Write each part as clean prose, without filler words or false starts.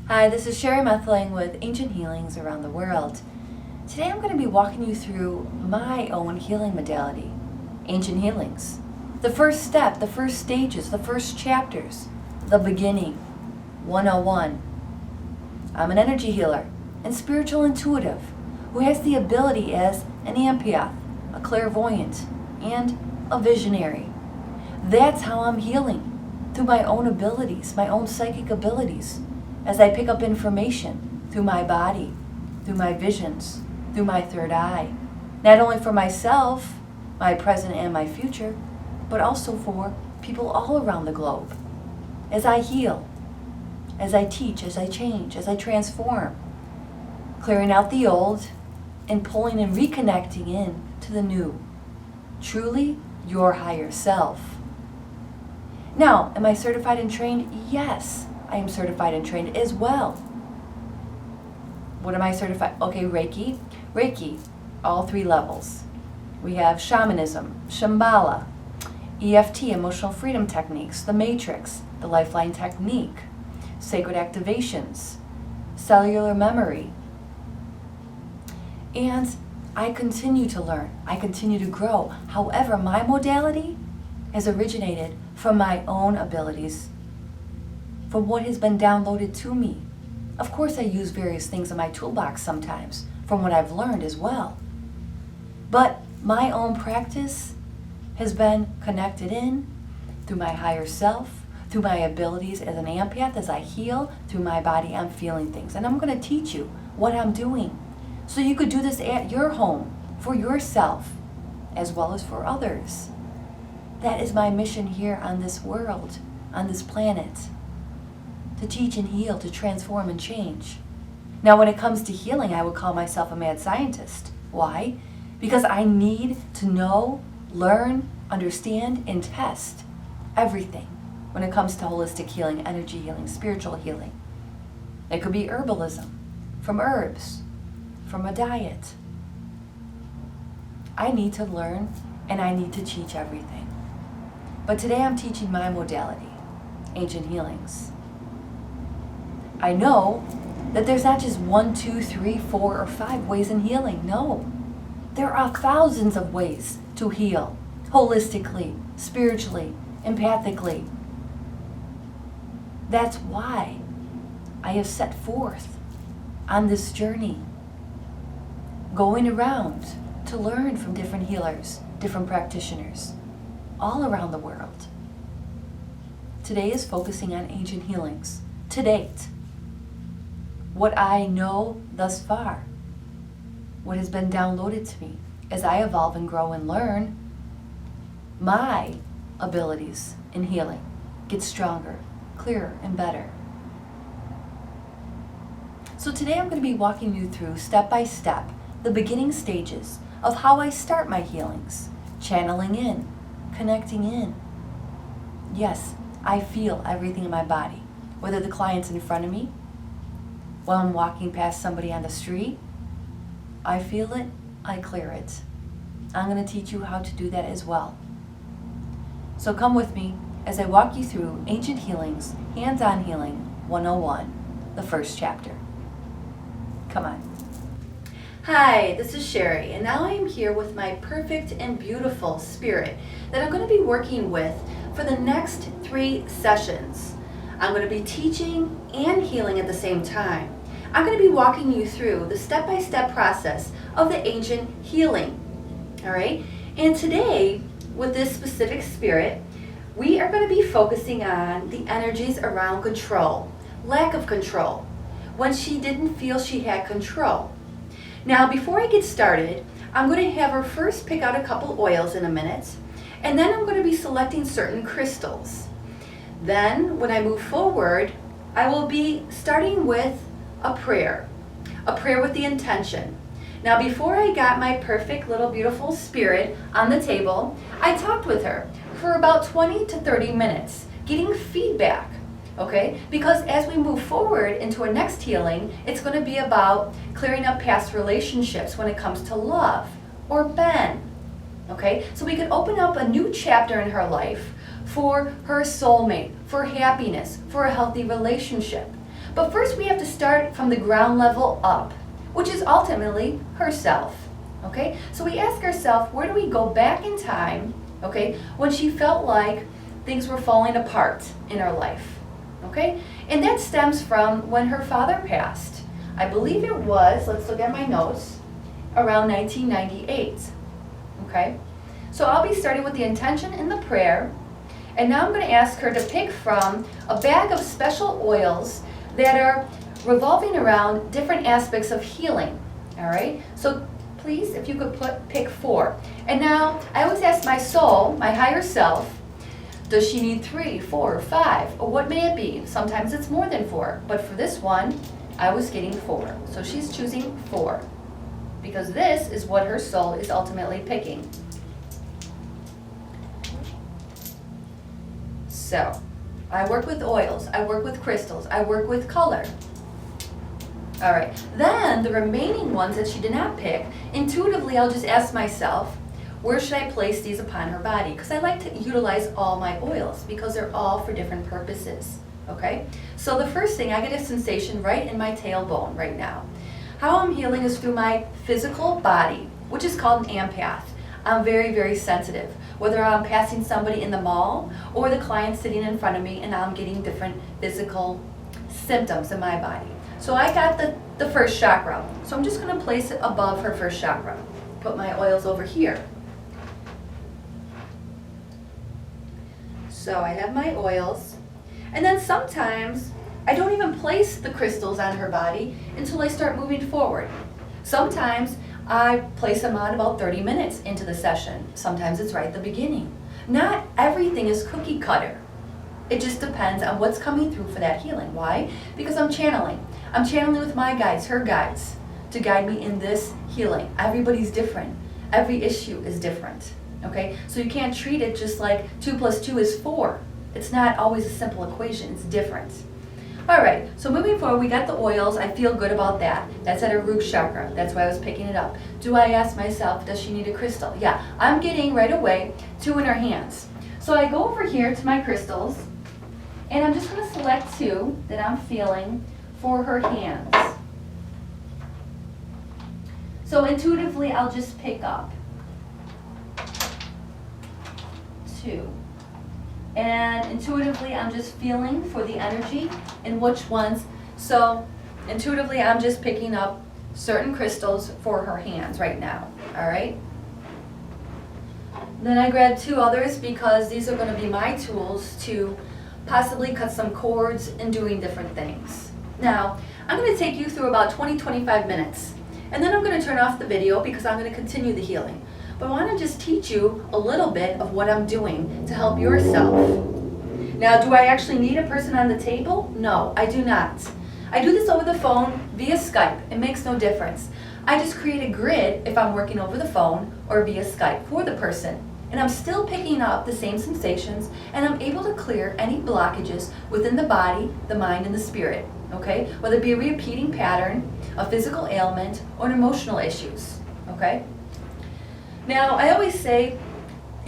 Hi, this is Sherry Methling with Ancient Healings Around the World. Today I'm going to be walking you through my own healing modality, Ancient Healings. The first step, the first stages, the first chapters, the beginning, 101. I'm an energy healer and spiritual intuitive who has the ability as an empath, a clairvoyant, and a visionary. That's how I'm healing, through my own abilities, my own psychic abilities, as I pick up information through my body, through my visions, through my third eye, not only for myself, my present and my future, but also for people all around the globe. As I heal, as I teach, as I change, as I transform, clearing out the old and pulling and reconnecting in to the new. Truly your higher self. Now, am I certified and trained? Yes, I am certified and trained as well. What am I certified? Okay, Reiki, all 3 levels. We have shamanism, Shambhala, EFT, emotional freedom techniques, the matrix, the lifeline technique, sacred activations, cellular memory. And I continue to learn, I continue to grow. However, my modality has originated from my own abilities, from what has been downloaded to me. Of course, I use various things in my toolbox sometimes, from what I've learned as well. But my own practice has been connected in through my higher self, through my abilities as an empath. As I heal through my body, I'm feeling things. And I'm going to teach you what I'm doing, so you could do this at your home, for yourself, as well as for others. That is my mission here on this world, on this planet. To teach and heal, to transform and change. Now, when it comes to healing, I would call myself a mad scientist. Why? Because I need to know, learn, understand, and test everything when it comes to holistic healing, energy healing, spiritual healing. It could be herbalism, from herbs, from a diet. I need to learn and I need to teach everything. But today I'm teaching my modality, Ancient Healings. I know that there's not just 1, 2, 3, 4, or 5 ways in healing. No. There are thousands of ways to heal, holistically, spiritually, empathically. That's why I have set forth on this journey, going around to learn from different healers, different practitioners, all around the world. Today is focusing on ancient healings, to date. What I know thus far, what has been downloaded to me. As I evolve and grow and learn, my abilities in healing get stronger, clearer, and better. So today I'm going to be walking you through, step by step, the beginning stages of how I start my healings, channeling in, connecting in. Yes, I feel everything in my body, whether the client's in front of me, while I'm walking past somebody on the street. I feel it, I clear it. I'm going to teach you how to do that as well. So come with me as I walk you through Ancient Healings, Hands-on Healing 101, the first chapter. Come on. Hi, this is Sherry, and now I am here with my perfect and beautiful spirit that I'm going to be working with for the next 3 sessions. I'm going to be teaching and healing at the same time. I'm going to be walking you through the step-by-step process of the ancient healing. All right? And today, with this specific spirit, we are going to be focusing on the energies around control, lack of control, when she didn't feel she had control. Now, before I get started, I'm going to have her first pick out a couple oils in a minute, and then I'm going to be selecting certain crystals. Then, when I move forward, I will be starting with a prayer with the intention. Now, before I got my perfect little beautiful spirit on the table, I talked with her for about 20 to 30 minutes, getting feedback, okay? Because as we move forward into our next healing, it's going to be about clearing up past relationships when it comes to love or Ben, okay? So we could open up a new chapter in her life for her soulmate, for happiness, for a healthy relationship. But first we have to start from the ground level up, which is ultimately herself. Okay? So we ask ourselves, where do we go back in time, okay, when she felt like things were falling apart in her life? Okay? And that stems from when her father passed. I believe it was, let's look at my notes, around 1998. Okay? So I'll be starting with the intention and the prayer. And now I'm going to ask her to pick from a bag of special oils that are revolving around different aspects of healing. All right? So please, if you could pick 4. And now I always ask my soul, my higher self, does she need 3, 4, 5, or what may it be? Sometimes it's more than 4, but for this one, I was getting 4. So she's choosing 4, because this is what her soul is ultimately picking. So, I work with oils, I work with crystals, I work with color. All right, then the remaining ones that she did not pick, intuitively I'll just ask myself, where should I place these upon her body? Because I like to utilize all my oils because they're all for different purposes, okay? So the first thing, I get a sensation right in my tailbone right now. How I'm healing is through my physical body, which is called an empath. I'm very, very sensitive. Whether I'm passing somebody in the mall or the client sitting in front of me and I'm getting different physical symptoms in my body. So I got the first chakra. So I'm just going to place it above her first chakra. Put my oils over here. So I have my oils. And then sometimes I don't even place the crystals on her body until I start moving forward. Sometimes I place them on about 30 minutes into the session. Sometimes it's right at the beginning. Not everything is cookie cutter. It just depends on what's coming through for that healing. Why? Because I'm channeling. I'm channeling with my guides, her guides, to guide me in this healing. Everybody's different. Every issue is different. Okay? So you can't treat it just like 2 + 2 is 4. It's not always a simple equation. It's different. All right, so moving forward, we got the oils. I feel good about that. That's at her root chakra. That's why I was picking it up. Do I ask myself, does she need a crystal? Yeah, I'm getting right away 2 in her hands. So I go over here to my crystals, and I'm just going to select 2 that I'm feeling for her hands. So intuitively, I'll just pick up 2. And intuitively, I'm just feeling for the energy and which ones. So intuitively, I'm just picking up certain crystals for her hands right now. All right. Then I grabbed 2 others because these are going to be my tools to possibly cut some cords and doing different things. Now, I'm going to take you through about 20-25 minutes. And then I'm going to turn off the video because I'm going to continue the healing. But I want to just teach you a little bit of what I'm doing to help yourself. Now, do I actually need a person on the table? No, I do not. I do this over the phone via Skype. It makes no difference. I just create a grid if I'm working over the phone or via Skype for the person. And I'm still picking up the same sensations, and I'm able to clear any blockages within the body, the mind, and the spirit. Okay? Whether it be a repeating pattern, a physical ailment, or an emotional issues. Okay? Now, I always say,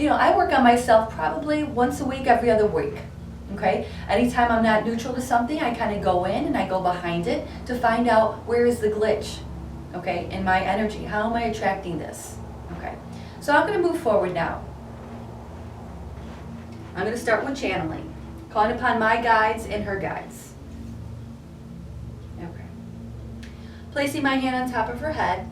I work on myself probably once a week, every other week. Okay? Anytime I'm not neutral to something, I kind of go in and I go behind it to find out where is the glitch, okay, in my energy. How am I attracting this? Okay. So I'm going to move forward now. I'm going to start with channeling, calling upon my guides and her guides. Okay. Placing my hand on top of her head.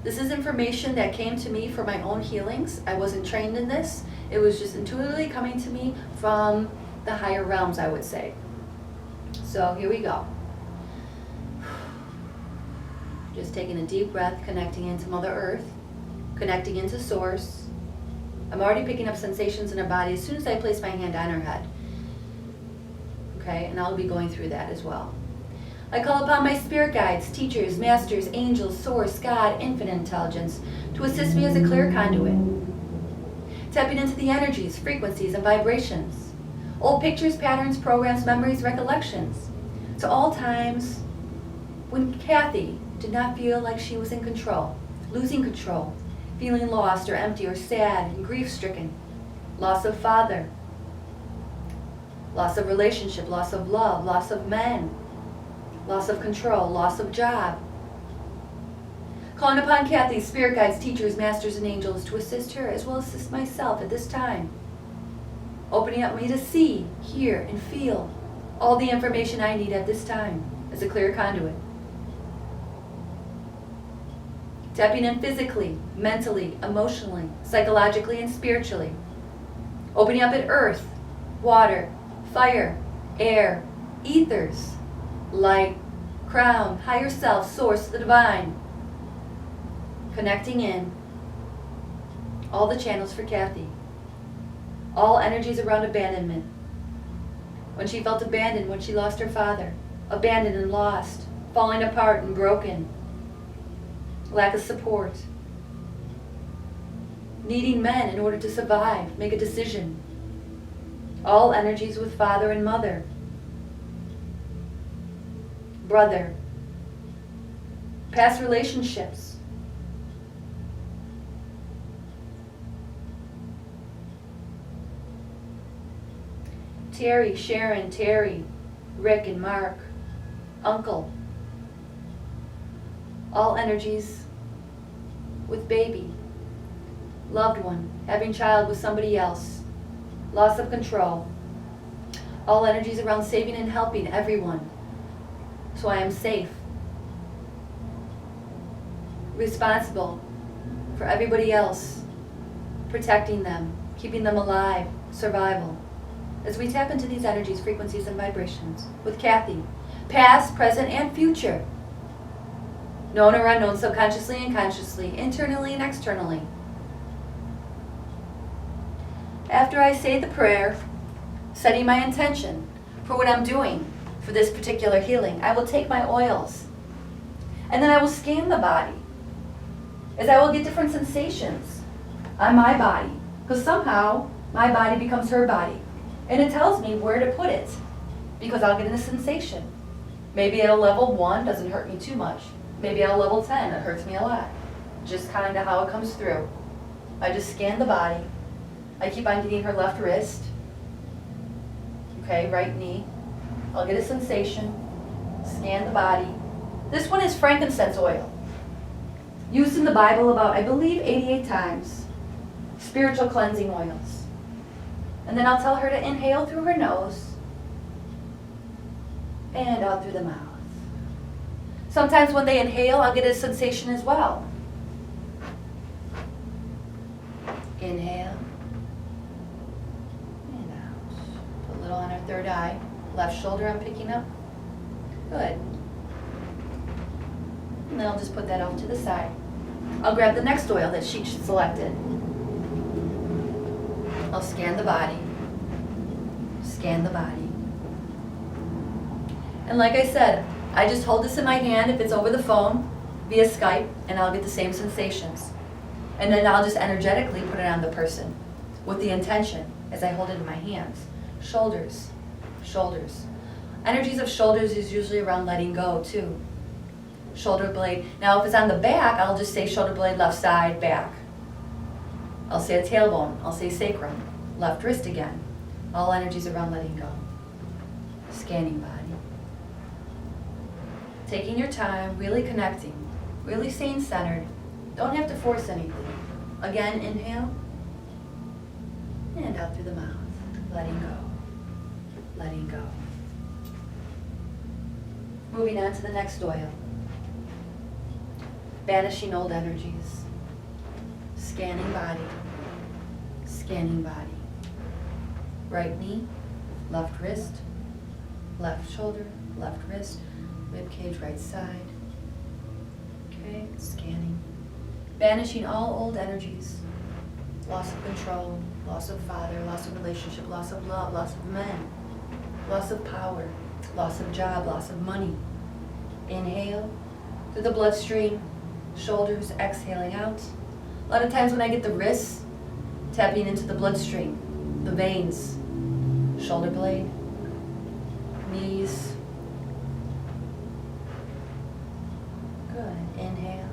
This is information that came to me for my own healings. I wasn't trained in this. It was just intuitively coming to me from the higher realms, I would say. So here we go. Just taking a deep breath, connecting into Mother Earth, connecting into Source. I'm already picking up sensations in her body as soon as I place my hand on her head. Okay, and I'll be going through that as well. I call upon my spirit guides, teachers, masters, angels, Source, God, infinite intelligence, to assist me as a clear conduit. Tapping into the energies, frequencies, and vibrations. Old pictures, patterns, programs, memories, recollections. To all times when Kathy did not feel like she was in control, losing control, feeling lost or empty or sad and grief-stricken, loss of father, loss of relationship, loss of love, loss of men, loss of control, loss of job. Calling upon Kathy's spirit guides, teachers, masters, and angels to assist her as well as assist myself at this time. Opening up me to see, hear, and feel all the information I need at this time as a clear conduit. Tapping in physically, mentally, emotionally, psychologically, and spiritually. Opening up at earth, water, fire, air, ethers, light, crown, higher self, source, the divine. Connecting in all the channels for Kathy. All energies around abandonment. When she felt abandoned, when she lost her father. Abandoned and lost. Falling apart and broken. Lack of support. Needing men in order to survive, make a decision. All energies with father and mother. Brother. Past relationships. Terry, Sharon, Terry, Rick and Mark, uncle. All energies with baby, loved one, having child with somebody else, loss of control. All energies around saving and helping everyone, so I am safe. Responsible for everybody else, protecting them, keeping them alive, survival. As we tap into these energies, frequencies, and vibrations with Kathy, past, present, and future, known or unknown, subconsciously and consciously, internally and externally. After I say the prayer, setting my intention for what I'm doing for this particular healing, I will take my oils and then I will scan the body as I will get different sensations on my body, because somehow my body becomes her body. And it tells me where to put it, because I'll get a sensation. Maybe at a level 1, doesn't hurt me too much. Maybe at a level 10, it hurts me a lot. Just kind of how it comes through. I just scan the body. I keep on getting her left wrist. Okay, right knee. I'll get a sensation. Scan the body. This one is frankincense oil. Used in the Bible about, I believe, 88 times. Spiritual cleansing oils. And then I'll tell her to inhale through her nose and out through the mouth. Sometimes when they inhale, I'll get a sensation as well. Inhale and out. Put a little on her third eye. Left shoulder I'm picking up. Good. And then I'll just put that off to the side. I'll grab the next oil that she selected. I'll scan the body. Scan the body. And like I said, I just hold this in my hand if it's over the phone, via Skype, and I'll get the same sensations. And then I'll just energetically put it on the person with the intention as I hold it in my hands. Shoulders, shoulders. Energies of shoulders is usually around letting go too. Shoulder blade. Now if it's on the back, I'll just say shoulder blade, left side, back. I'll say a tailbone. I'll say sacrum. Left wrist again. All energies around letting go. Scanning body. Taking your time, really connecting, really staying centered. Don't have to force anything. Again, inhale. And out through the mouth. Letting go. Letting go. Moving on to the next oil. Banishing old energies. Scanning body. Scanning body. Right knee, left wrist, left shoulder, left wrist, rib cage, right side. Okay, scanning. Banishing all old energies. Loss of control, loss of father, loss of relationship, loss of love, loss of men, loss of power, loss of job, loss of money. Inhale through the bloodstream, shoulders, exhaling out. A lot of times when I get the wrists, tapping into the bloodstream, the veins, shoulder blade, knees. Good. Inhale.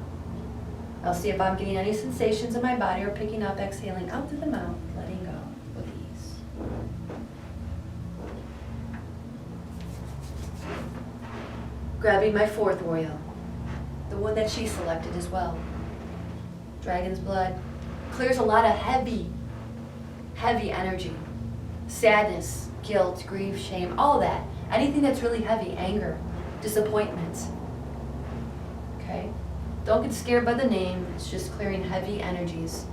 I'll see if I'm getting any sensations in my body or picking up, exhaling out through the mouth, letting go with ease. Grabbing my fourth oil, the one that she selected as well. Dragon's blood clears a lot of heavy energy. Sadness, guilt, grief, shame, all that. Anything that's really heavy, anger, disappointment. Okay? Don't get scared by the name, it's just clearing heavy energies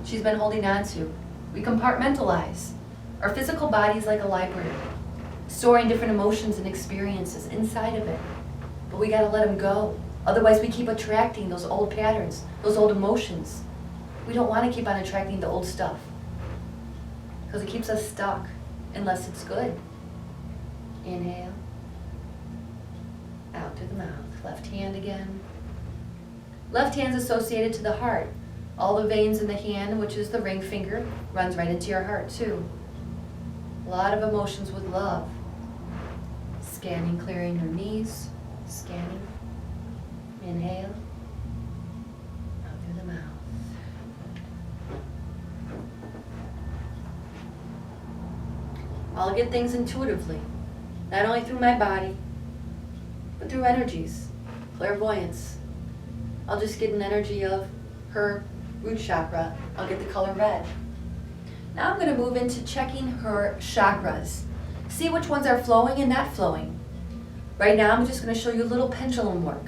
she's been holding on to. We compartmentalize. Our physical body is like a library, storing different emotions and experiences inside of it. But we gotta let them go. Otherwise we keep attracting those old patterns, those old emotions. We don't want to keep on attracting the old stuff because it keeps us stuck unless it's good. Inhale. Out through the mouth. Left hand again. Left hand's associated to the heart. All the veins in the hand, which is the ring finger, runs right into your heart too. A lot of emotions with love. Scanning, clearing your knees. Scanning. Inhale. Out through the mouth. I'll get things intuitively, not only through my body, but through energies, clairvoyance. I'll just get an energy of her root chakra. I'll get the color red. Now I'm going to move into checking her chakras. See which ones are flowing and not flowing. Right now I'm just going to show you a little pendulum work.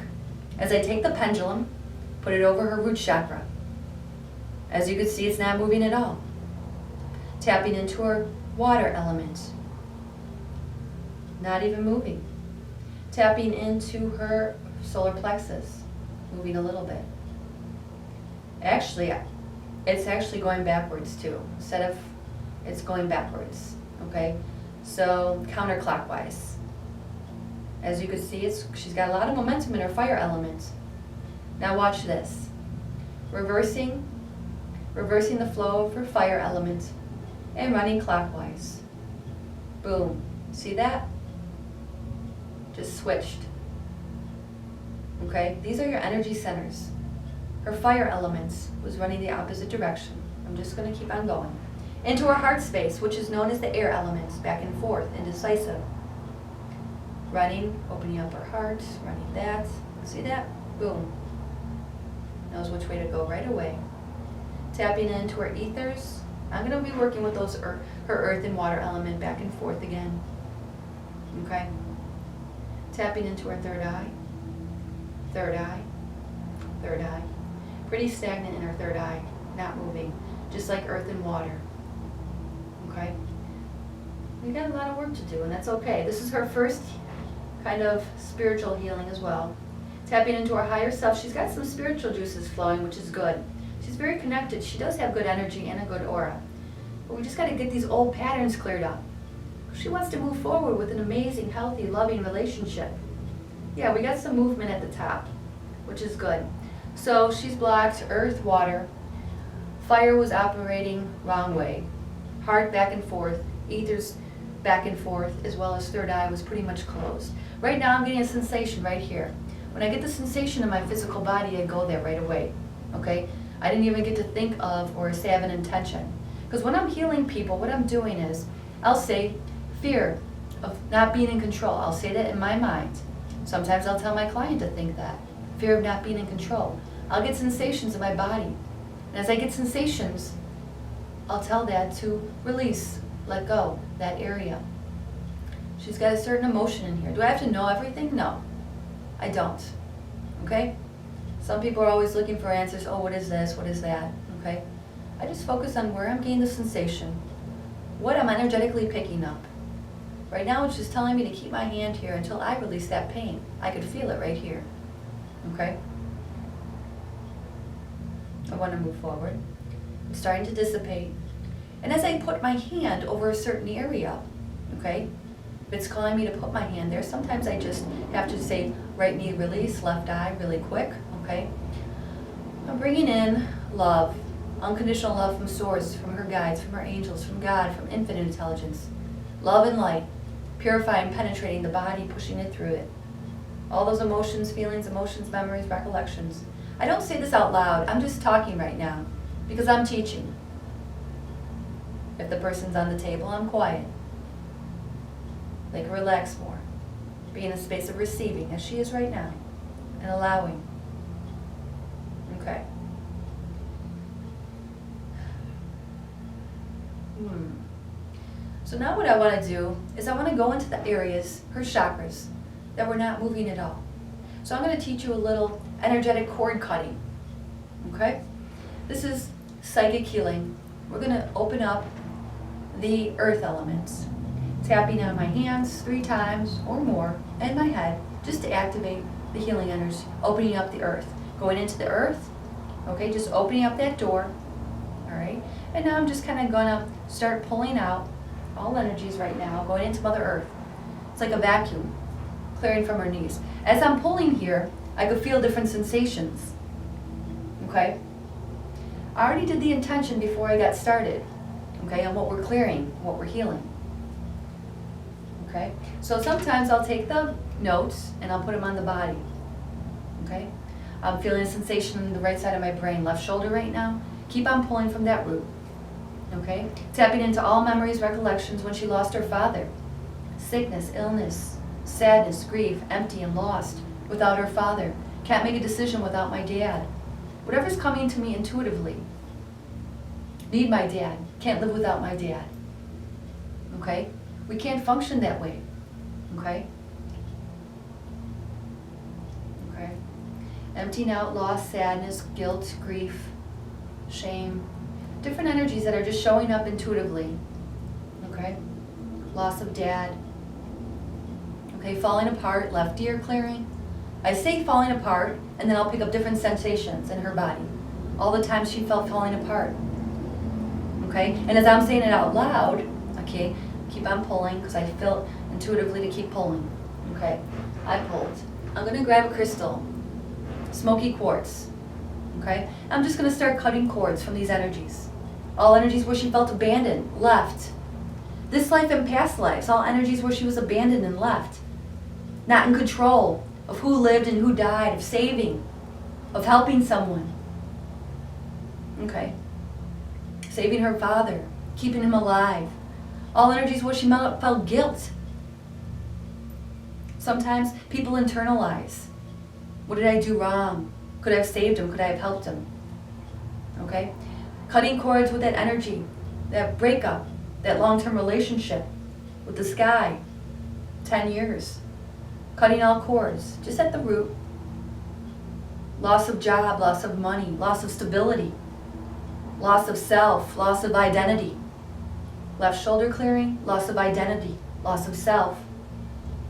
As I take the pendulum, put it over her root chakra. As you can see, it's not moving at all. Tapping into her water element. Not even moving. Tapping into her solar plexus. Moving a little bit. Actually, it's actually going backwards too. Instead of, it's going backwards. Okay? So, counterclockwise. As you can see, she's got a lot of momentum in her fire element. Now watch this. Reversing the flow of her fire element and running clockwise. Boom. See that? Just switched. Okay? These are your energy centers. Her fire elements was running the opposite direction. I'm just going to keep on going. Into her heart space, which is known as the air elements, back and forth, indecisive. Running, opening up her heart, running that. See that? Boom. Knows which way to go right away. Tapping into her ethers. I'm going to be working with those her earth and water element back and forth again. Okay? Tapping into her third eye. Third eye. Third eye. Pretty stagnant in her third eye. Not moving. Just like earth and water. Okay? We got a lot of work to do, and that's okay. This is her first kind of spiritual healing as well. Tapping into her higher self. She's got some spiritual juices flowing, which is good. She's very connected. She does have good energy and a good aura. But we just got to get these old patterns cleared up. She wants to move forward with an amazing, healthy, loving relationship. Yeah, we got some movement at the top, which is good. So she's blocked earth, water. Fire was operating wrong way. Heart back and forth. Ethers back and forth, as well as third eye was pretty much closed. Right now I'm getting a sensation right here. When I get the sensation in my physical body, I go there right away. Okay? I didn't even get to think of or say I have an intention. Because when I'm healing people, what I'm doing is, I'll say fear of not being in control. I'll say that in my mind. Sometimes I'll tell my client to think that. Fear of not being in control. I'll get sensations in my body. And as I get sensations, I'll tell that to release, let go, that area. She's got a certain emotion in here. Do I have to know everything? No, I don't. Okay? Some people are always looking for answers. Oh, what is this? What is that? Okay? I just focus on where I'm getting the sensation, what I'm energetically picking up. Right now it's just telling me to keep my hand here until I release that pain. I could feel it right here. Okay? I want to move forward. It's starting to dissipate. And as I put my hand over a certain area, okay, if it's calling me to put my hand there, sometimes I just have to say right knee release, left eye really quick, okay? I'm bringing in love, unconditional love from Source, from her guides, from her angels, from God, from infinite intelligence. Love and light, purifying, penetrating the body, pushing it through it. All those emotions, feelings, memories, recollections. I don't say this out loud, I'm just talking right now because I'm teaching. If the person's on the table, I'm quiet. They can relax more. Be in a space of receiving, as she is right now, and allowing. Okay. So now what I want to do is I want to go into the areas, her chakras, that were not moving at all. So I'm going to teach you a little energetic cord cutting. Okay? This is psychic healing. We're going to open up the earth elements. Tapping on my hands 3 times or more and my head just to activate the healing energy. Opening up the earth. Going into the earth. Okay, just opening up that door. Alright? And now I'm just kind of going to start pulling out all energies right now, going into Mother Earth. It's like a vacuum, clearing from her knees. As I'm pulling here, I could feel different sensations. Okay? I already did the intention before I got started. Okay, on what we're clearing, what we're healing. Okay? So sometimes I'll take the notes and I'll put them on the body. Okay? I'm feeling a sensation in the right side of my brain, left shoulder right now. Keep on pulling from that root. Okay? Tapping into all memories, recollections when she lost her father. Sickness, illness, sadness, grief, empty and lost without her father. Can't make a decision without my dad. Whatever's coming to me intuitively. Need my dad. Can't live without my dad. Okay? We can't function that way. Okay? Okay? Emptying out loss, sadness, guilt, grief, shame. Different energies that are just showing up intuitively. Okay? Loss of dad. Okay, falling apart, left ear clearing. I say falling apart, and then I'll pick up different sensations in her body. All the times she felt falling apart. Okay? And as I'm saying it out loud, okay, keep on pulling, because I feel intuitively to keep pulling. Okay? I pulled. I'm going to grab a crystal. Smoky quartz. Okay? I'm just going to start cutting cords from these energies. All energies where she felt abandoned, left. This life and past lives, all energies where she was abandoned and left. Not in control of who lived and who died, of saving, of helping someone. Okay. Saving her father, keeping him alive. All energies where she felt guilt. Sometimes people internalize. What did I do wrong? Could I have saved him? Could I have helped him? Okay? Cutting cords with that energy, that breakup, that long-term relationship with this guy, 10 years. Cutting all cords, just at the root. Loss of job, loss of money, loss of stability, loss of self, loss of identity. Left shoulder clearing, loss of identity, loss of self.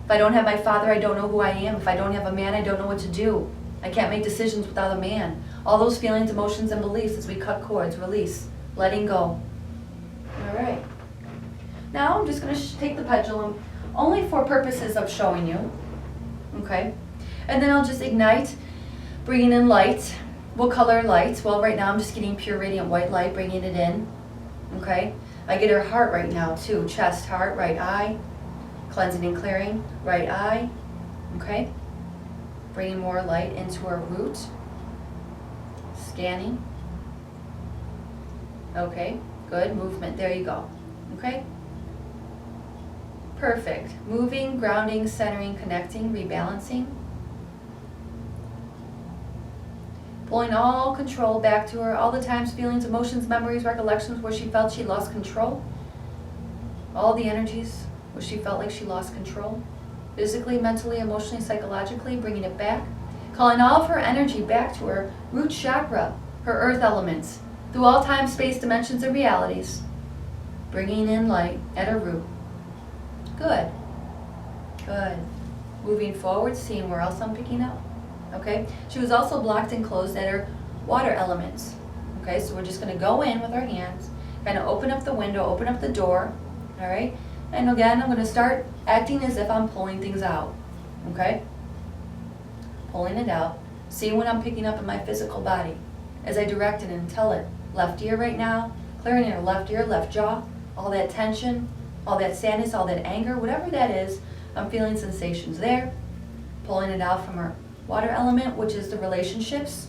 If I don't have my father, I don't know who I am. If I don't have a man, I don't know what to do. I can't make decisions without a man. All those feelings, emotions, and beliefs as we cut cords, release, letting go. All right. Now I'm just going to take the pendulum only for purposes of showing you. Okay. And then I'll just ignite, bringing in light. What color light? Well, right now I'm just getting pure radiant white light, bringing it in. Okay. I get her heart right now too. Chest, heart, right eye. Cleansing and clearing, right eye. Okay. Bringing more light into her root. Scanning. Okay, good. Movement. There you go. Okay? Perfect. Moving, grounding, centering, connecting, rebalancing. Pulling all control back to her. All the times, feelings, emotions, memories, recollections where she felt she lost control. All the energies where she felt like she lost control. Physically, mentally, emotionally, psychologically, bringing it back. Calling all of her energy back to her root chakra, her earth elements, through all time, space, dimensions, and realities. Bringing in light at her root. Good. Good. Moving forward, seeing where else I'm picking up. Okay? She was also blocked and closed at her water elements. Okay, so we're just going to go in with our hands, kind of open up the window, open up the door. All right? And again, I'm going to start acting as if I'm pulling things out. Okay? Pulling it out. See what I'm picking up in my physical body as I direct it and tell it. Left ear right now. Clearing in her left ear, left jaw. All that tension, all that sadness, all that anger, whatever that is, I'm feeling sensations there. Pulling it out from her water element, which is the relationships.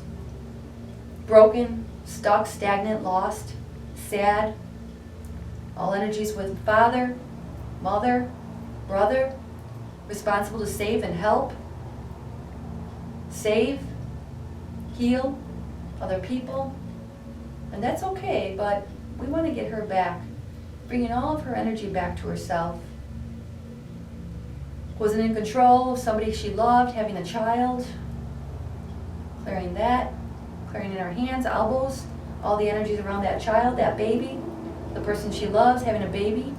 Broken, stuck, stagnant, lost, sad. All energies with father, mother, brother, responsible to save and help, save, heal other people. And that's okay, but we want to get her back, bringing all of her energy back to herself. Wasn't in control of somebody she loved, having a child, clearing that, clearing in her hands, elbows, all the energies around that child, that baby, the person she loves, having a baby.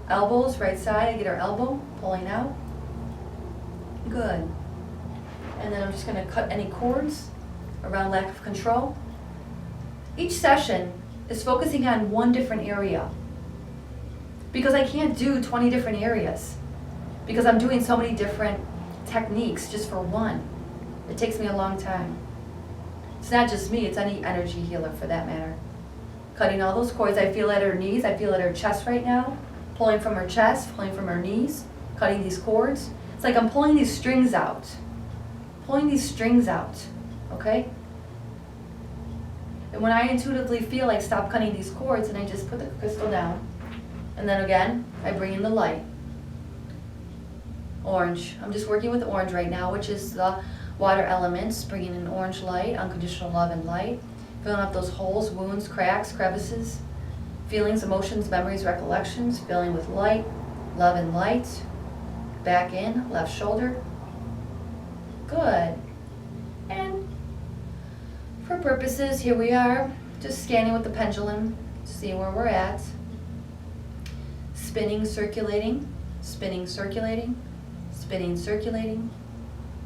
Elbows, right side, I get her elbow, pulling out. Good. And then I'm just going to cut any cords around lack of control. Each session is focusing on one different area, because I can't do 20 different areas, because I'm doing so many different techniques just for one. It takes me a long time. It's not just me, it's any energy healer for that matter. Cutting all those cords. I feel at her knees, I feel at her chest right now, pulling from her chest, pulling from her knees, cutting these cords. It's like I'm pulling these strings out. Pulling these strings out, okay? And when I intuitively feel like stop cutting these cords, and I just put the crystal down, and then again, I bring in the light. Orange. I'm just working with orange right now, which is the water elements, bringing in orange light, unconditional love and light, filling up those holes, wounds, cracks, crevices, feelings, emotions, memories, recollections, filling with light, love and light. Back in, left shoulder. Good. And for purposes, here we are, just scanning with the pendulum, seeing where we're at. Spinning, circulating, spinning, circulating, spinning, circulating.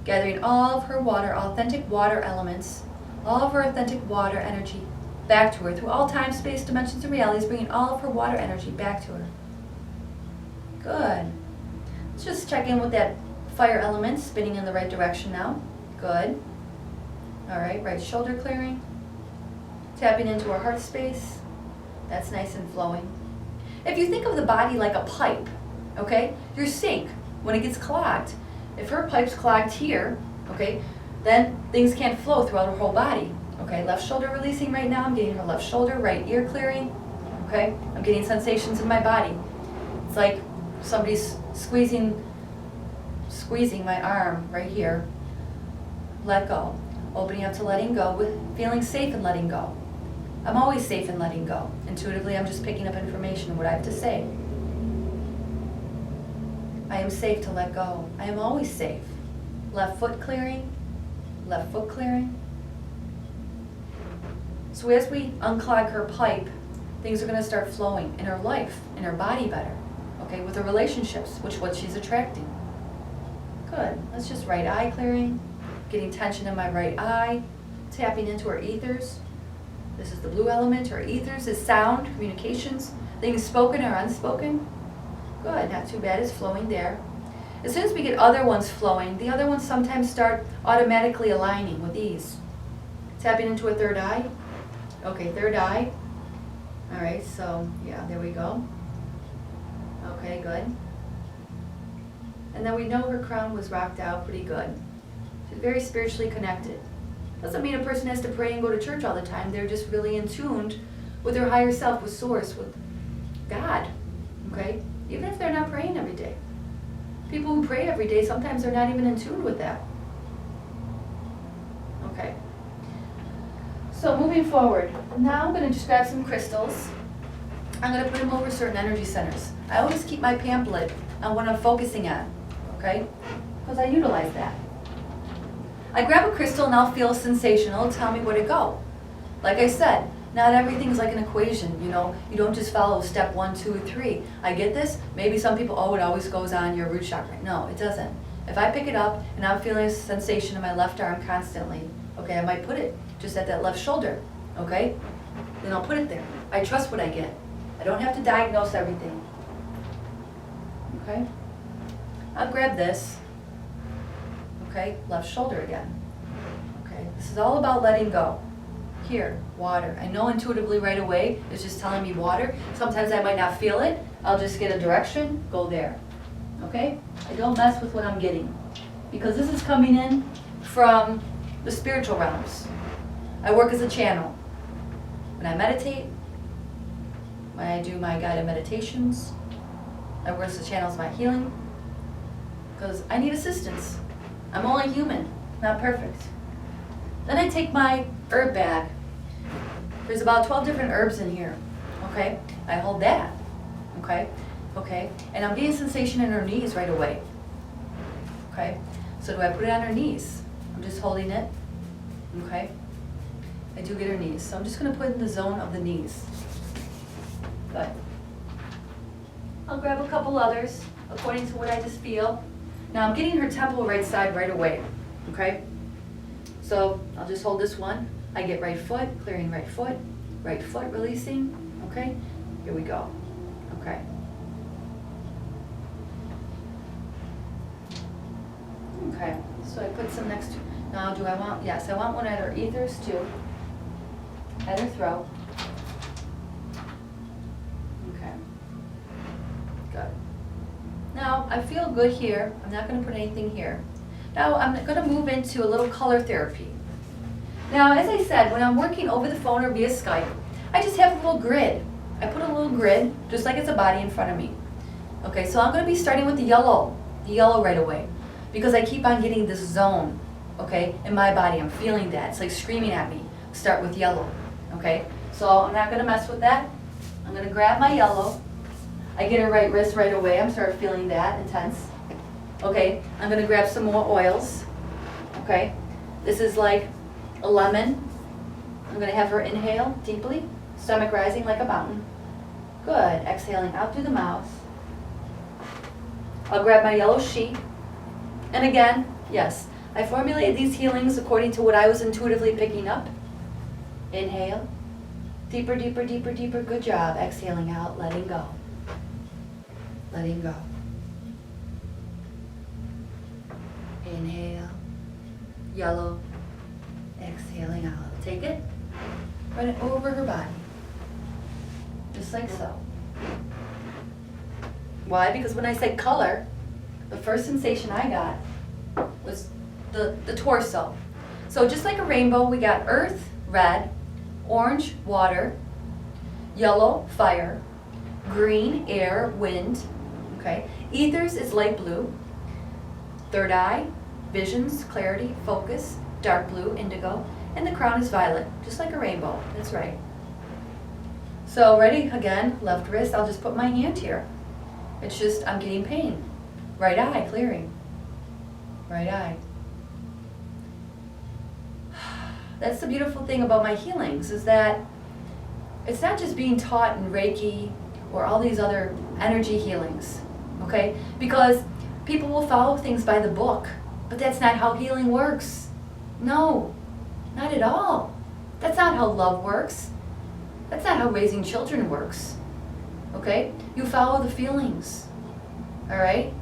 Gathering all of her water, authentic water elements, all of her authentic water energy back to her through all time, space, dimensions, and realities, bringing all of her water energy back to her. Good. Let's just check in with that fire element, spinning in the right direction now. Good. All right, right shoulder clearing. Tapping into her heart space. That's nice and flowing. If you think of the body like a pipe, okay, your sink, when it gets clogged, if her pipe's clogged here, okay, then things can't flow throughout her whole body. Okay, left shoulder releasing right now. I'm getting her left shoulder, right ear clearing. Okay, I'm getting sensations in my body. It's like somebody's squeezing my arm right here. Let go. Opening up to letting go, with feeling safe in letting go. I'm always safe in letting go. Intuitively, I'm just picking up information, what I have to say. I am safe to let go. I am always safe. Left foot clearing, left foot clearing. So as we unclog her pipe, things are going to start flowing in her life, in her body better. Okay, with her relationships, which what she's attracting. Good. Let's just right eye clearing, getting tension in my right eye, tapping into her ethers. This is the blue element. Her ethers is sound, communications, things spoken or unspoken. Good, not too bad, it's flowing there. As soon as we get other ones flowing, the other ones sometimes start automatically aligning with ease. Tapping into a third eye. Okay, third eye. All right, so yeah, there we go. Okay, good. And then we know her crown was rocked out pretty good. She's very spiritually connected. Doesn't mean a person has to pray and go to church all the time. They're just really in tuned with their higher self, with Source, with God. Okay? Even if they're not praying every day. People who pray every day, sometimes they're not even in tune with that. Okay. So moving forward, now I'm going to just grab some crystals. I'm going to put them over certain energy centers. I always keep my pamphlet on what I'm focusing on, okay? Because I utilize that. I grab a crystal and I'll feel a sensation. It'll tell me where to go. Like I said, not everything's like an equation, you know. You don't just follow step 1, 2, or 3. I get this. Maybe some people, oh, it always goes on your root chakra. No, it doesn't. If I pick it up and I'm feeling a sensation in my left arm constantly, okay, I might put it just at that left shoulder, okay? Then I'll put it there. I trust what I get. I don't have to diagnose everything. Okay? I'll grab this. Okay, left shoulder again. Okay, this is all about letting go. Here, water. I know intuitively right away, it's just telling me water. Sometimes I might not feel it. I'll just get a direction, go there. Okay? I don't mess with what I'm getting. Because this is coming in from the spiritual realms. I work as a channel. When I meditate, when I do my guided meditations, reverse the channels of my healing because I need assistance. I'm only human, not perfect. Then I take my herb bag. There's about 12 different herbs in here, okay? I hold that, okay? Okay, and I'm getting sensation in her knees right away, okay? So do I put it on her knees? I'm just holding it, okay? I do get her knees, so I'm just gonna put it in the zone of the knees. Good. I'll grab a couple others according to what I just feel. Now I'm getting her temple right side right away, okay? So I'll just hold this one. I get right foot, clearing right foot releasing, okay? Here we go, okay. Okay, so I put some next to, now do I want, yes, I want one at her ethers too, at her throat. Okay, good. Now, I feel good here. I'm not going to put anything here. Now, I'm going to move into a little color therapy. Now, as I said, when I'm working over the phone or via Skype, I just have a little grid. I put a little grid, just like it's a body in front of me. Okay, so I'm going to be starting with the yellow right away, because I keep on getting this zone, okay, in my body. I'm feeling that. It's like screaming at me. Start with yellow, okay? So I'm not going to mess with that. I'm going to grab my yellow. I get her right wrist right away. I'm start feeling that intense. Okay, I'm going to grab some more oils. Okay, this is like a lemon. I'm going to have her inhale deeply, stomach rising like a mountain. Good. Exhaling out through the mouth. I'll grab my yellow sheet. And again, yes, I formulated these healings according to what I was intuitively picking up. Inhale. Deeper, deeper, deeper, deeper. Good job. Exhaling out, letting go. Letting go. Inhale. Yellow. Exhaling out. Take it. Run it over her body. Just like so. Why? Because when I said color, the first sensation I got was the torso. So just like a rainbow, we got earth, red, orange, water, yellow, fire, green, air, wind, okay? Ethers is light blue, third eye, visions, clarity, focus, dark blue, indigo, and the crown is violet, just like a rainbow. That's right. So ready? Again, left wrist, I'll just put my hand here. It's just, I'm getting pain. Right eye, clearing. Right eye. That's the beautiful thing about my healings, is that it's not just being taught in Reiki or all these other energy healings, okay? Because people will follow things by the book, but that's not how healing works. No, not at all. That's not how love works. That's not how raising children works, okay? You follow the feelings, all right?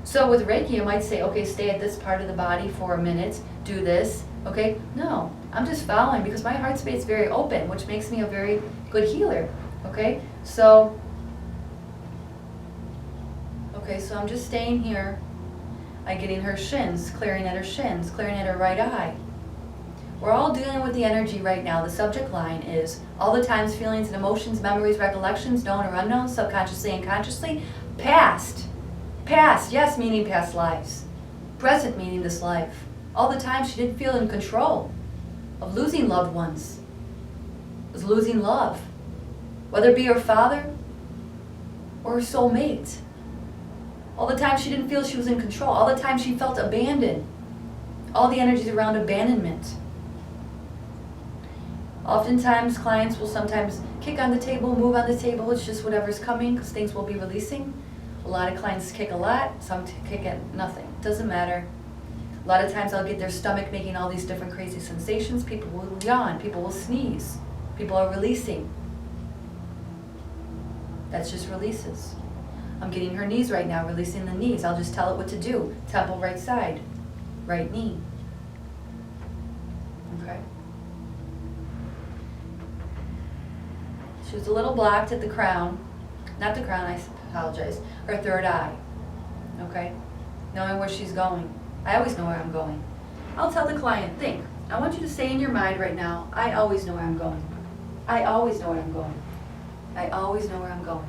So with Reiki, you might say, okay, stay at this part of the body for a minute, do this, okay? No, I'm just following because my heart space is very open, which makes me a very good healer, okay? So I'm just staying here. I'm getting her shins, clearing at her shins, clearing at her right eye. We're all dealing with the energy right now. The subject line is all the times, feelings, and emotions, memories, recollections, known or unknown, subconsciously and consciously, past. Past, yes, meaning past lives. Present, meaning this life. All the time she didn't feel in control of losing loved ones. Was losing love. Whether it be her father or her soulmate. All the time she didn't feel she was in control. All the time she felt abandoned. All the energies around abandonment. Oftentimes clients will sometimes kick on the table, move on the table. It's just whatever's coming because things will be releasing. A lot of clients kick a lot, some kick at nothing. Doesn't matter. A lot of times I'll get their stomach making all these different crazy sensations. People will yawn, people will sneeze. People are releasing. That's just releases. I'm getting her knees right now, releasing the knees. I'll just tell it what to do. Temple right side, right knee. Okay. She was a little blocked at the crown. Not the crown, I apologize. Her third eye. Okay? Knowing where she's going. I always know where I'm going. I'll tell the client, think. I want you to say in your mind right now, I always know where I'm going. I always know where I'm going. I always know where I'm going.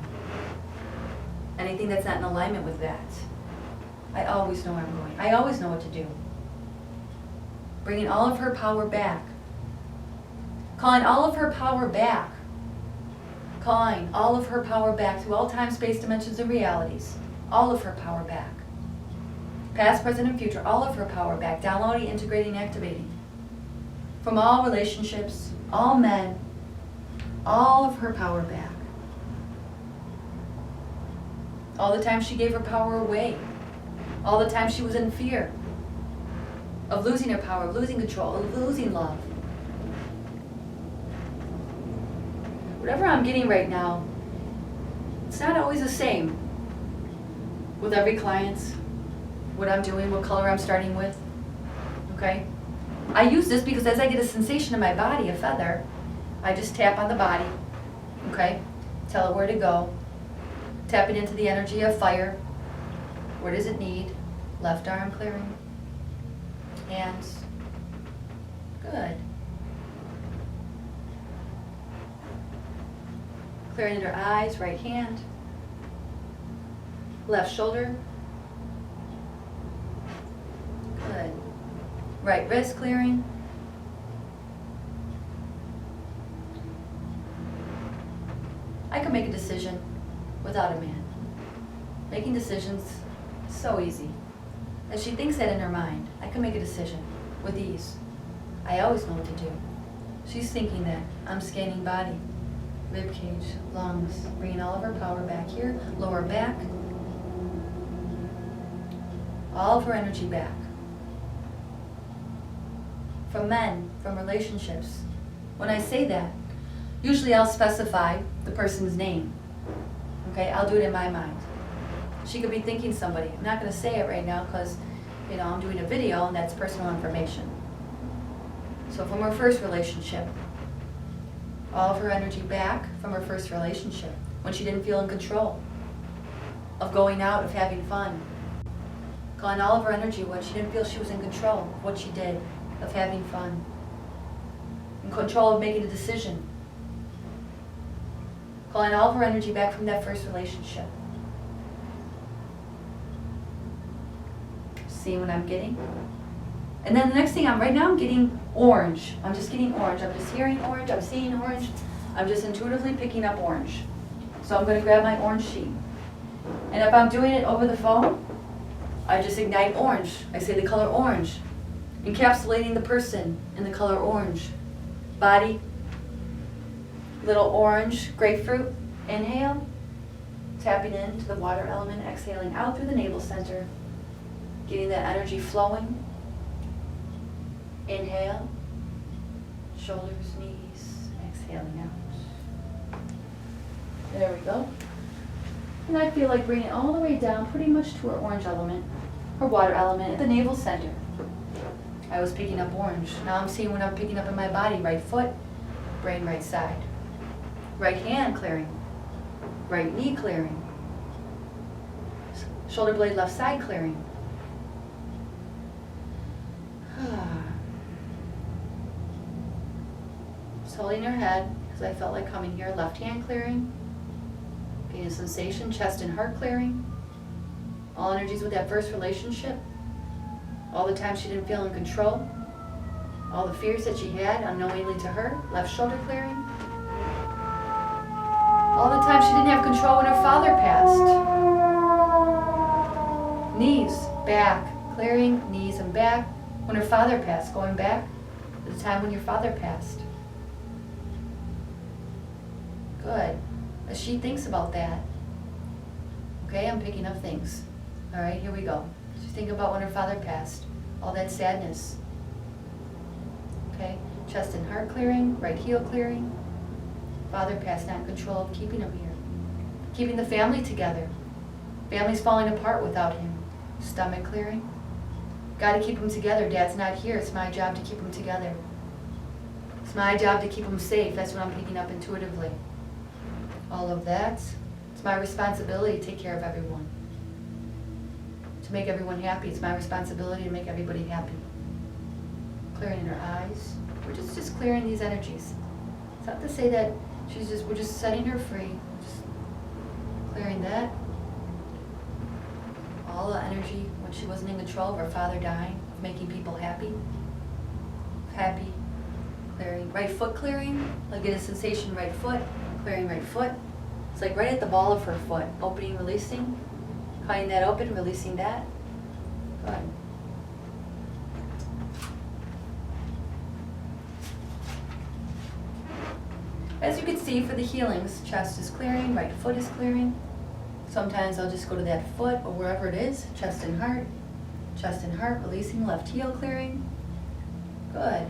Anything that's not in alignment with that. I always know where I'm going. I always know what to do. Bringing all of her power back. Calling all of her power back. Calling all of her power back through all time, space, dimensions, and realities. All of her power back. Past, present, and future, all of her power back. Downloading, integrating, activating. From all relationships, all men, all of her power back. All the time she gave her power away. All the time she was in fear of losing her power, of losing control, of losing love. Whatever I'm getting right now, it's not always the same with every client, what I'm doing, what color I'm starting with, okay? I use this because as I get a sensation in my body, a feather, I just tap on the body, okay? Tell it where to go. Tapping into the energy of fire. Where does it need? Left arm clearing. Hands. Good. Clearing under eyes, right hand. Left shoulder. Good. Right wrist clearing. I can make a decision without a man. Making decisions is so easy. As she thinks that in her mind, I can make a decision with ease. I always know what to do. She's thinking that. I'm scanning body, rib cage, lungs, bringing all of her power back here, lower back, all of her energy back. From men, from relationships. When I say that, usually I'll specify the person's name. Okay, I'll do it in my mind. She could be thinking somebody. I'm not going to say it right now because, I'm doing a video and that's personal information. So from her first relationship, all of her energy back from her first relationship, when she didn't feel in control of going out, of having fun. Calling all of her energy when she didn't feel she was in control of what she did, of having fun. In control of making a decision. Calling all of her energy back from that first relationship. See what I'm getting? And then the next thing right now I'm getting orange. I'm just getting orange. I'm just hearing orange. I'm seeing orange. I'm just intuitively picking up orange. So I'm going to grab my orange sheet. And if I'm doing it over the phone, I just ignite orange. I say the color orange. Encapsulating the person in the color orange. Body, little orange grapefruit. Inhale. Tapping into the water element. Exhaling out through the navel center. Getting that energy flowing. Inhale. Shoulders, knees. Exhaling out. There we go. And I feel like bringing it all the way down pretty much to her orange element. Her water element at the navel center. I was picking up orange. Now I'm seeing what I'm picking up in my body. Right foot, brain right side. Right hand clearing. Right knee clearing. Shoulder blade left side clearing. Just holding her head because I felt like coming here. Left hand clearing. Getting a sensation, chest and heart clearing. All energies with that first relationship. All the time she didn't feel in control. All the fears that she had unknowingly to her. Left shoulder clearing. All the time she didn't have control when her father passed. Knees, back, clearing, knees and back. When her father passed, going back to the time when your father passed. Good. As she thinks about that. Okay, I'm picking up things. All right, here we go. Just think about when her father passed. All that sadness. Okay, chest and heart clearing, right heel clearing. Father passed, not in control of keeping him here. Keeping the family together. Family's falling apart without him. Stomach clearing. Got to keep them together. Dad's not here. It's my job to keep them together. It's my job to keep them safe. That's what I'm picking up intuitively. All of that. It's my responsibility to take care of everyone. To make everyone happy. It's my responsibility to make everybody happy. Clearing in her eyes. We're just clearing these energies. It's not to say that we're just setting her free. Just clearing that. all the energy when she wasn't in control of her father dying, of making people happy. Happy. Clearing. Right foot clearing. I'll get a sensation right foot. Clearing right foot. It's like right at the ball of her foot. Opening, releasing. Cutting that open, releasing that. Good. As you can see, for the healings, chest is clearing, right foot is clearing. Sometimes I'll just go to that foot or wherever it is, chest and heart, releasing, left heel clearing. Good.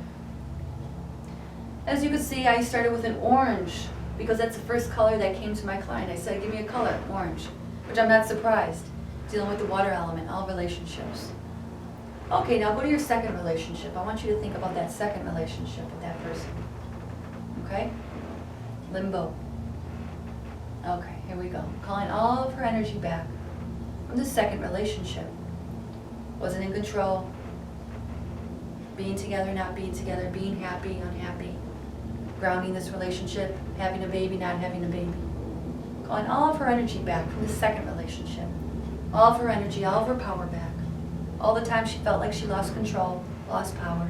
As you can see, I started with an orange because that's the first color that came to my client. I said, give me a color, orange, which I'm not surprised. Dealing with the water element, all relationships. Okay, now go to your second relationship. I want you to think about that second relationship with that person. Okay? Limbo. Okay, here we go. Calling all of her energy back from the second relationship. Wasn't in control. Being together, not being together, being happy, unhappy. Grounding this relationship, having a baby, not having a baby. Calling all of her energy back from the second relationship. All of her energy, all of her power back. All the time she felt like she lost control, lost power.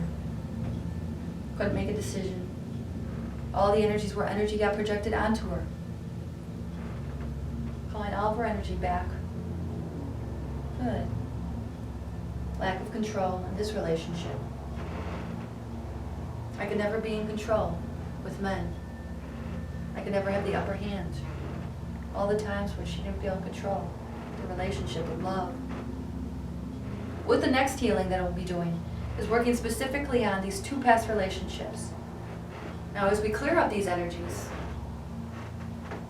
Couldn't make a decision. All the energies where energy got projected onto her. Calling all of her energy back. Good. Lack of control in this relationship. I could never be in control with men. I could never have the upper hand. All the times when she didn't feel in control. The relationship of love. With the next healing that I will be doing is working specifically on these two past relationships. Now as we clear up these energies,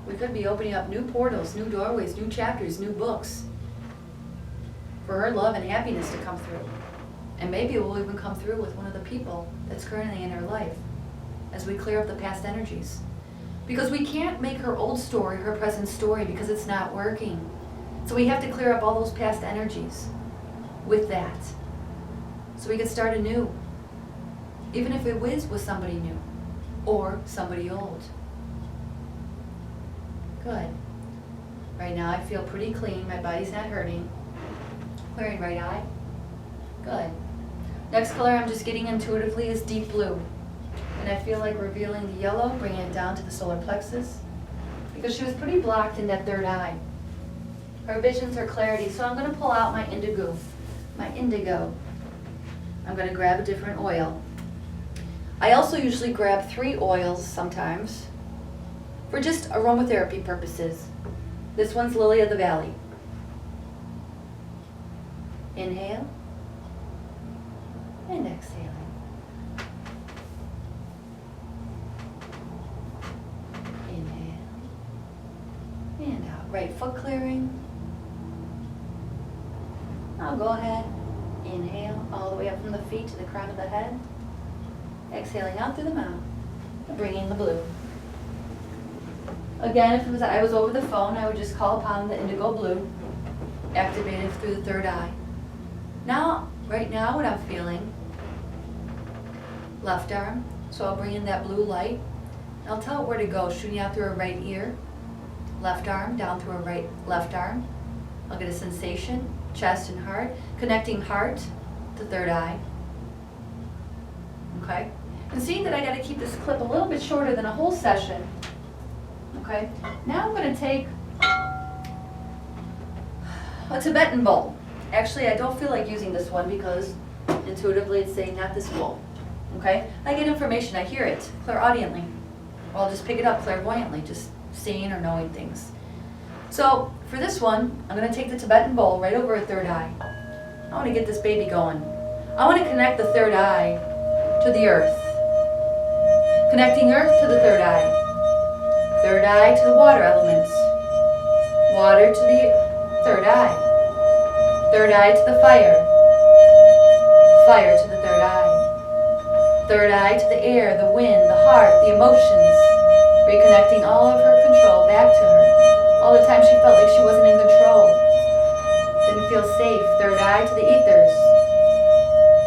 we could be opening up new portals, new doorways, new chapters, new books for her love and happiness to come through. And maybe it will even come through with one of the people that's currently in her life as we clear up the past energies. Because we can't make her old story her present story because it's not working. So we have to clear up all those past energies with that. So we can start anew. Even if it was with somebody new or somebody old. Good. Right now I feel pretty clean. My body's not hurting. Clearing right eye. Good. Next color I'm just getting intuitively is deep blue. And I feel like revealing the yellow, bringing it down to the solar plexus. Because she was pretty blocked in that third eye. Her visions, her clarity. So I'm going to pull out my indigo. I'm going to grab a different oil. I also usually grab 3 oils sometimes for just aromatherapy purposes. This one's Lily of the Valley. Inhale and exhaling. Inhale and out. Right foot clearing. I'll go ahead. Inhale all the way up from the feet to the crown of the head. Exhaling out through the mouth. Bringing the blue. Again, if I was over the phone, I would just call upon the indigo blue, activated through the third eye. Now, right now, what I'm feeling, left arm, so I'll bring in that blue light. And I'll tell it where to go, shooting out through her right ear, left arm, down through her right left arm. I'll get a sensation, chest and heart, connecting heart to third eye. Okay? And seeing that I got to keep this clip a little bit shorter than a whole session. Okay? Now I'm going to take a Tibetan bowl. Actually, I don't feel like using this one because intuitively it's saying not this bowl. Okay? I get information, I hear it clairaudiently. Or I'll just pick it up clairvoyantly, just seeing or knowing things. So for this one, I'm going to take the Tibetan bowl right over her third eye. I want to get this baby going. I want to connect the third eye to the earth. Connecting earth to the third eye. Third eye to the water elements. Water to the third eye. Third eye to the fire. Fire to the third eye. Third eye to the air, the wind, the heart, the emotions. Reconnecting all of her control back to her. All the time she felt like she wasn't in control. Didn't feel safe. Third eye to the ethers.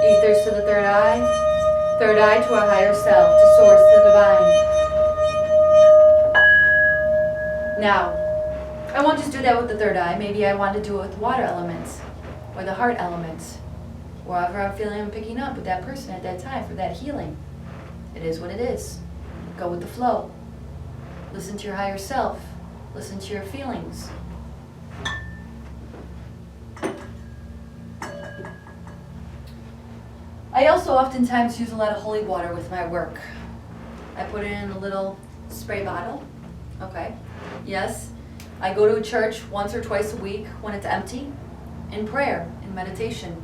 Ethers to the third eye. Third eye to our higher self, to source, to the divine. Now, I won't just do that with the third eye. Maybe I want to do it with water elements. or the heart element, wherever I'm feeling I'm picking up with that person at that time for that healing. It is what it is. Go with the flow. Listen to your higher self. Listen to your feelings. I also oftentimes use a lot of holy water with my work. I put it in a little spray bottle. Okay. Yes, I go to a church once or twice a week when it's empty, in prayer, in meditation,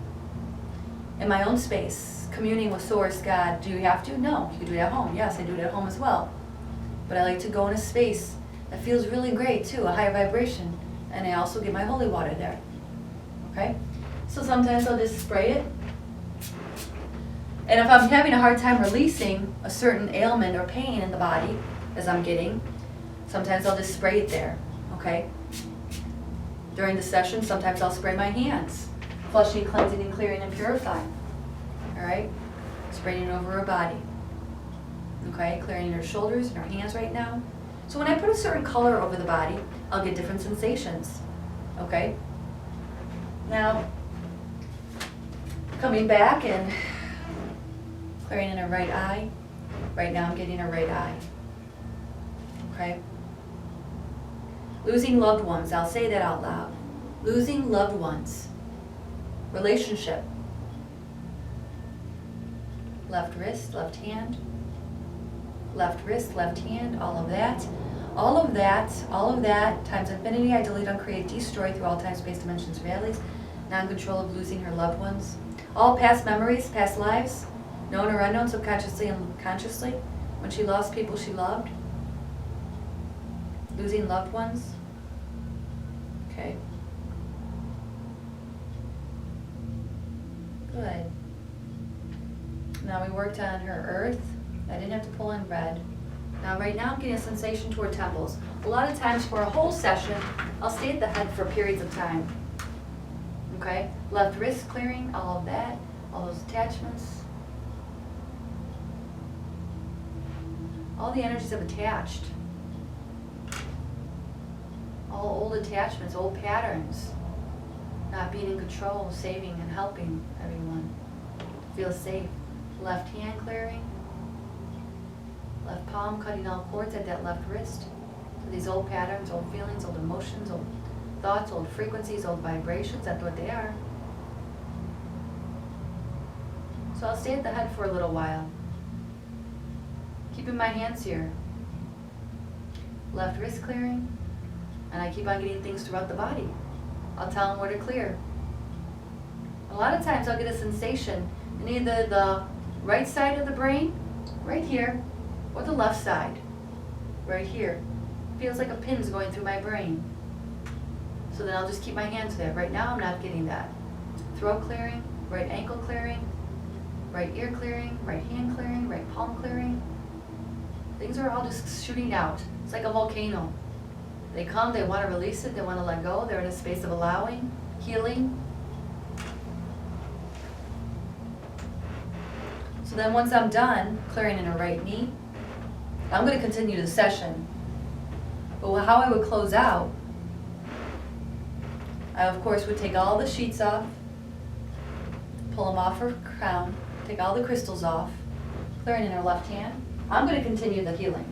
in my own space, communing with Source, God. Do you have to? No. You can do it at home. Yes, I do it at home as well. But I like to go in a space that feels really great too, a higher vibration. And I also get my holy water there. Okay? So sometimes I'll just spray it. And if I'm having a hard time releasing a certain ailment or pain in the body, as I'm getting, sometimes I'll just spray it there, okay? During the session, sometimes I'll spray my hands, flushing, cleansing, and clearing, and purifying, all right? Spraying it over her body, okay? Clearing her shoulders and her hands right now. So when I put a certain color over the body, I'll get different sensations, okay? Now, coming back and clearing in her right eye. Right now I'm getting her right eye. Okay? Losing loved ones. I'll say that out loud. Losing loved ones. Relationship. Left wrist, left hand. Left wrist, left hand. All of that. All of that. All of that times infinity. I delete, uncreate, destroy through all time, space, dimensions, realities. Non-control of losing her loved ones. All past memories, past lives. Known or unknown, subconsciously and consciously, when she lost people she loved. Losing loved ones. Okay. Good. Now we worked on her earth. I didn't have to pull in red. Now right now I'm getting a sensation toward temples. A lot of times for a whole session, I'll stay at the head for periods of time. Okay? Left wrist clearing, all of that, all those attachments. All the energies have attached. All old attachments, old patterns. Not being in control, saving and helping everyone. Feel safe. Left hand clearing. Left palm cutting all cords at that left wrist. These old patterns, old feelings, old emotions, old thoughts, old frequencies, old vibrations. That's what they are. So I'll stay at the head for a little while. Keeping my hands here. Left wrist clearing. And I keep on getting things throughout the body. I'll tell them where to clear. A lot of times I'll get a sensation in either the right side of the brain, right here, or the left side, right here. Feels like a pin's going through my brain. So then I'll just keep my hands there. Right now I'm not getting that. Throat clearing, right ankle clearing, right ear clearing, right hand clearing, right palm clearing. Things are all just shooting out. It's like a volcano. They come, they want to release it, they want to let go. They're in a space of allowing, healing. So then once I'm done clearing in her right knee, I'm going to continue the session. But how I would close out, I of course would take all the sheets off, pull them off her crown, take all the crystals off, clearing in her left hand. I'm going to continue the healing.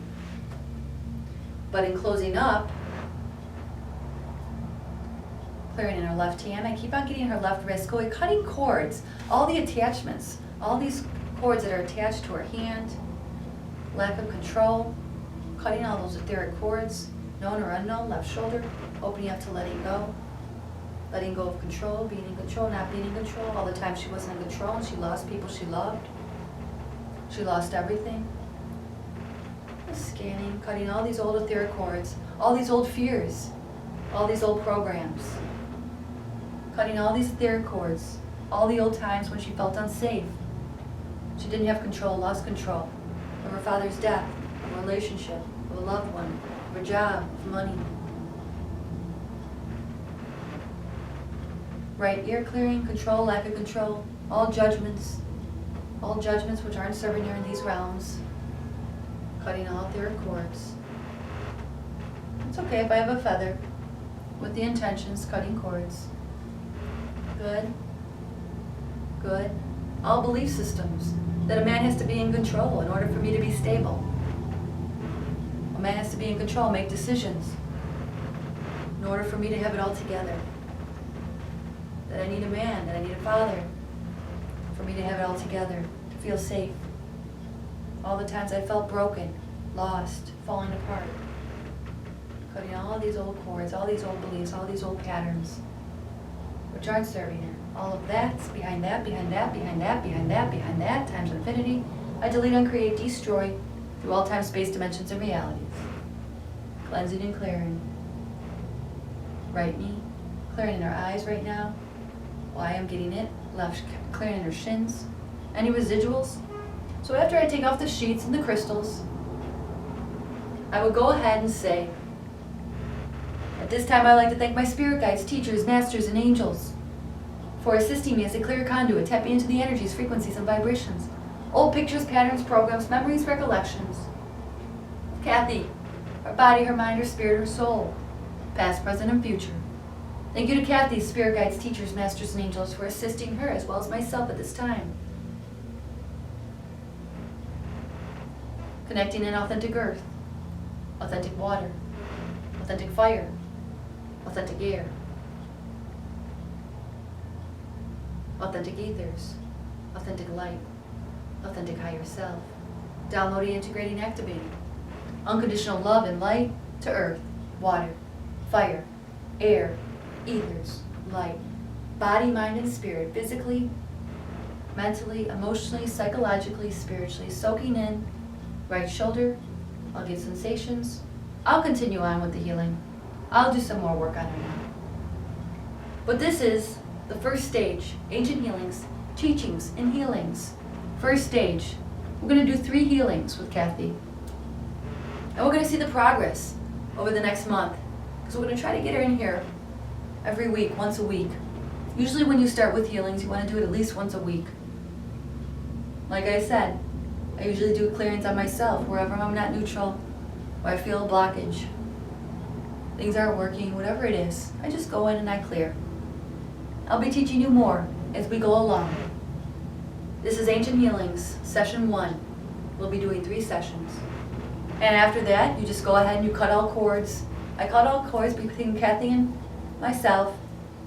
But in closing up, clearing in her left hand, I keep on getting her left wrist going, cutting cords, all the attachments, all these cords that are attached to her hand, lack of control, cutting all those etheric cords, known or unknown, left shoulder, opening up to letting go of control, being in control, not being in control, all the time she wasn't in control and she lost people she loved. She lost everything. Scanning, cutting all these old etheric cords, all these old fears, all these old programs. Cutting all these etheric cords, all the old times when she felt unsafe. She didn't have control, lost control of her father's death, of a relationship, of a loved one, of her job, of money. Right ear clearing, control, lack of control, all judgments which aren't serving her in these realms. Cutting all etheric cords. It's okay if I have a feather with the intentions, cutting cords. Good. Good. All belief systems that a man has to be in control in order for me to be stable. A man has to be in control, make decisions in order for me to have it all together. That I need a man, that I need a father for me to have it all together, to feel safe. All the times I felt broken, lost, falling apart. Cutting all these old cords, all these old beliefs, all these old patterns, which aren't serving her. All of that's behind that, behind that, behind that, behind that, behind that, times infinity. I delete, uncreate, destroy through all time, space, dimensions, and realities. Cleansing and clearing. Right knee, clearing in her eyes right now. While I am getting it, left clearing in her shins. Any residuals? So after I take off the sheets and the crystals, I would go ahead and say, at this time I'd like to thank my spirit guides, teachers, masters, and angels for assisting me as a clear conduit, tapping into the energies, frequencies, and vibrations. Old pictures, patterns, programs, memories, recollections of Kathy, her body, her mind, her spirit, her soul, past, present, and future. Thank you to Kathy's spirit guides, teachers, masters, and angels for assisting her as well as myself at this time. Connecting in authentic earth, authentic water, authentic fire, authentic air, authentic ethers, authentic light, authentic higher self, downloading, integrating, activating, unconditional love and light to earth, water, fire, air, ethers, light, body, mind, and spirit, physically, mentally, emotionally, psychologically, spiritually, soaking in, right shoulder. I'll get sensations. I'll continue on with the healing. I'll do some more work on it now. But this is the first stage, ancient healings, teachings, and healings. First stage. We're going to do 3 healings with Kathy. And we're going to see the progress over the next month. Because we're going to try to get her in here every week, once a week. Usually when you start with healings, you want to do it at least once a week. Like I said, I usually do clearings on myself, wherever I'm not neutral, or I feel a blockage. Things aren't working, whatever it is. I just go in and I clear. I'll be teaching you more as we go along. This is Ancient Healings, Session 1. We'll be doing 3 sessions. And after that, you just go ahead and you cut all cords. I cut all cords between Kathy and myself,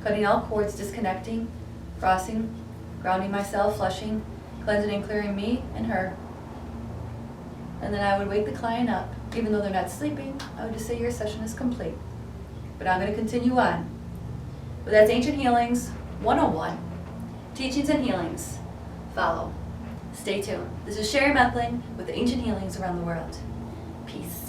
cutting all cords, disconnecting, crossing, grounding myself, flushing, cleansing and clearing me and her. And then I would wake the client up. Even though they're not sleeping, I would just say your session is complete. But I'm going to continue on. But that's Ancient Healings 101. Teachings and healings follow. Stay tuned. This is Sherry Methling with Ancient Healings around the world. Peace.